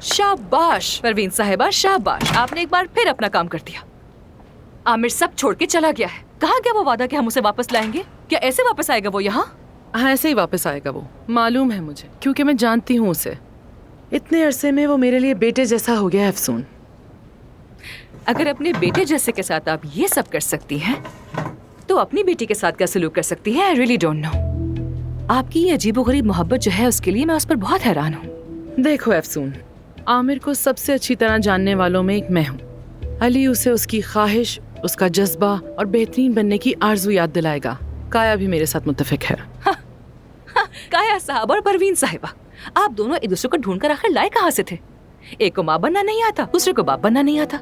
शाबाश परवीन साहिबा, शाबाश, आपने एक बार फिर अपना काम कर दिया। आमिर सब छोड़ के चला गया है। कहा गया वो वादा कि हम उसे वापस लाएंगे? क्या ऐसे वापस आएगा वो यहाँ? हाँ, ऐसे ही वापस आएगा वो, मालूम है मुझे, क्योंकि मैं जानती हूँ उसे। इतने अरसे में वो मेरे लिए बेटे जैसा हो गया है अफसून। अगर अपने बेटे जैसे के साथ आप ये सब कर सकती हैं, तो अपनी बेटी के साथ क्या सलूक कर सकती हैं? I really don't know. आपकी ये अजीबोगरीब मोहब्बत जो है, उसके लिए मैं उस पर बहुत हैरान हूँ। देखो अफसून, आमिर को सबसे अच्छी तरह जानने वालों में एक मैं हूँ। अली उसे उसकी ख्वाहिश, उसका जज्बा और बेहतरीन बनने की आरज़ू याद दिलाएगा। काया भी मेरे साथ मुत्तफिक है। काया साहब और परवीन साहिबा, आप दोनों एक दूसरे को ढूंढ कर आखिर लाए कहाँ से थे? एक को माँ बनना नहीं आता, दूसरे को बाप बनना नहीं आता।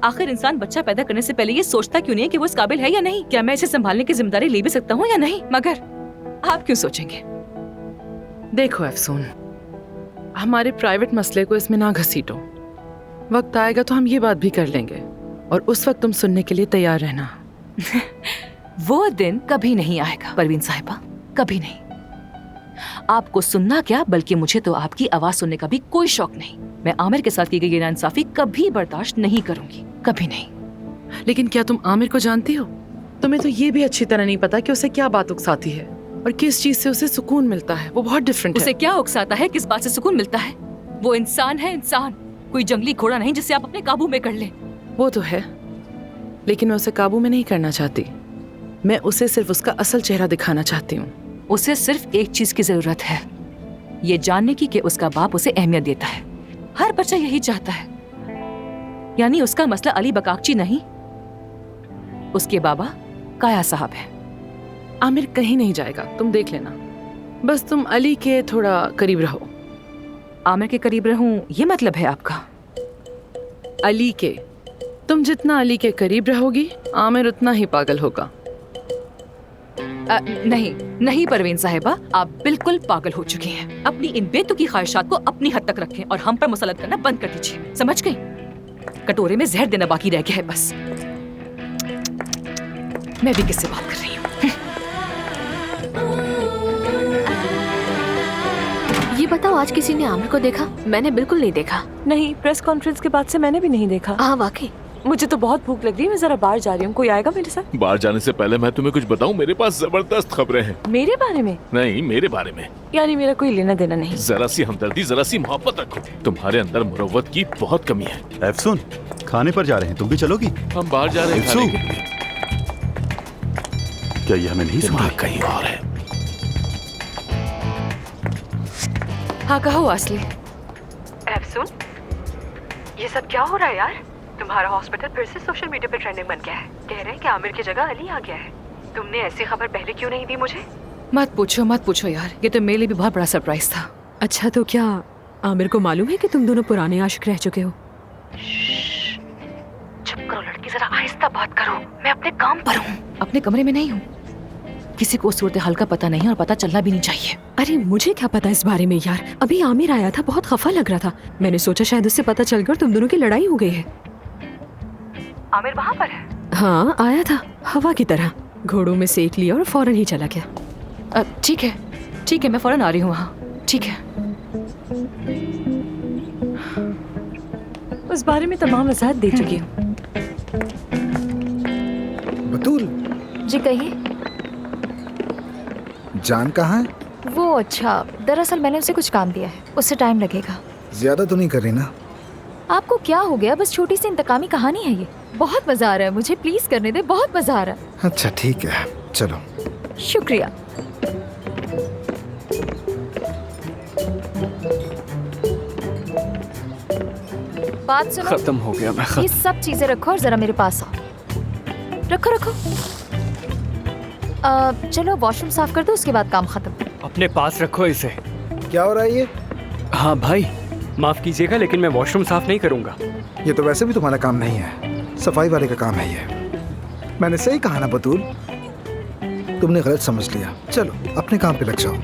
आखिर इंसान बच्चा पैदा करने से पहले ये सोचता क्यों नहीं है कि वो इस काबिल है या नहीं? क्या मैं इसे संभालने की जिम्मेदारी ले भी सकता हूँ या नहीं? मगर आप क्यों सोचेंगे? देखो अफसून, हमारे प्राइवेट मसले को इसमें ना घसीटो। वक्त आएगा तो हम ये बात भी कर लेंगे, और उस वक्त तुम सुनने के लिए तैयार रहना। वो दिन कभी नहीं आएगा परवीन साहिबा, कभी नहीं। आपको सुनना क्या, बल्कि मुझे तो आपकी आवाज सुनने का भी कोई शौक नहीं। मैं आमिर के साथ की गई नाइंसाफी कभी बर्दाश्त नहीं करूंगी, कभी नहीं। लेकिन क्या तुम आमिर को जानती हो? तुम्हें तो ये भी अच्छी तरह नहीं पता कि उसे क्या बात उकसाती है और किस चीज से उसे सुकून मिलता है। वो बहुत डिफरेंट है। उसे क्या उकसाता है, किस बात से सुकून मिलता है? वो इंसान है, इंसान, कोई जंगली घोड़ा नहीं जिसे आप अपने काबू में कर लें। वो तो है, लेकिन मैं उसे काबू में नहीं करना चाहती। मैं उसे सिर्फ उसका असल चेहरा दिखाना चाहती हूँ। उसे सिर्फ एक चीज की जरूरत है, ये जानने की कि उसका बाप उसे अहमियत देता है। हर बच्चा यही चाहता है। यानी उसका मसला अली बकाकची नहीं, उसके बाबा काया साहब है। आमिर कहीं नहीं जाएगा, तुम देख लेना। बस तुम अली के थोड़ा करीब रहो। आमिर के करीब रहूं, ये मतलब है आपका? अली के, तुम जितना अली के करीब रहोगी, आमिर उतना ही पागल होगा। नहीं नहीं परवीन साहिबा, आप बिल्कुल पागल हो चुकी हैं। अपनी इन बेतुकी ख्वाहिशात को अपनी हद तक रखें और हम पर मुसलत करना बंद कर दीजिए, समझ गई? कटोरे में जहर देना बाकी रह गया है बस। मैं भी किससे बात कर रही हूँ? ये बताओ, आज किसी ने आमिर को देखा? मैंने बिल्कुल नहीं देखा। नहीं, प्रेस कॉन्फ्रेंस के बाद से मैंने भी नहीं देखा। हाँ वाकई। मुझे तो बहुत भूख लग रही है, मैं जरा बाहर जा रही हूँ। कोई आएगा मेरे साथ? बाहर जाने से पहले मैं तुम्हें कुछ बताऊं, मेरे पास जबरदस्त खबरें हैं। मेरे बारे में? नहीं, मेरे बारे में। यानी मेरा कोई लेना देना नहीं। जरा सी हमदर्दी, जरा सी मोहब्बत रखो। तुम्हारे अंदर मुरव्वत की बहुत कमी है। अफसून, खाने पर जा रहे हैं, तुम भी चलोगी? हम बाहर जा रहे हैं खाने के लिए। क्या ये हमें नहीं सुना? कहीं और है। हाँ कहो असली। अफसून, ये सब क्या हो रहा है यार? तुम्हारा हॉस्पिटल फिर से सोशल मीडिया पे ट्रेंडिंग बन गया है। कह रहे हैं कि आमिर की जगह अली आ गया है। तुमने ऐसी खबर पहले क्यों नहीं दी मुझे? मत पूछो यार, ये तो मेरे लिए भी बहुत बड़ा सरप्राइज था। अच्छा, तो क्या आमिर को मालूम है कि तुम दोनों पुराने आशिक रह चुके हो? चुप करो लड़की, जरा आहिस्ता बात करो। मैं अपने काम पर हूँ। अपने कमरे में नहीं हूँ। किसी को सूरत हाल का पता नहीं और पता चलना भी नहीं चाहिए। अरे मुझे क्या पता इस बारे में यार। अभी आमिर आया था, बहुत खफा लग रहा था। मैंने सोचा शायद उससे पता चल गया और तुम दोनों की लड़ाई हो गई है। आमिर वहाँ पर है? हाँ आया था, हवा की तरह। घोड़ों में सेक लिया और फौरन ही चला गया। ठीक है, मैं फौरन आ रही हूँ वहाँ। ठीक है। उस बारे में तमाम वजाहत दे चुकी हूँ। बतूल जी कहिए। जान कहाँ है? वो अच्छा, दरअसल मैंने उसे कुछ काम दिया है, उससे टाइम लगेगा। ज्यादा तो नहीं कर रही ना? आपको क्या हो गया? बस छोटी सी इंतकामी कहानी है ये। बहुत मजा आ रहा है मुझे, प्लीज करने दे, बहुत मजा आ रहा है। अच्छा ठीक है, चलो। शुक्रिया। बात सुनो, खत्म हो गया मैं। ये सब चीजें रखो और जरा मेरे पास आओ। रखो। चलो वॉशरूम साफ कर दो, उसके बाद काम खत्म। अपने पास रखो इसे। क्या हो रहा है ये? हाँ भाई, माफ कीजिएगा लेकिन मैं वॉशरूम साफ नहीं करूंगा। ये तो वैसे भी तुम्हारा काम नहीं है, सफाई वाले का काम है ये। मैंने सही कहा ना बतूल? तुमने गलत समझ लिया। चलो अपने काम पे लग जाओ।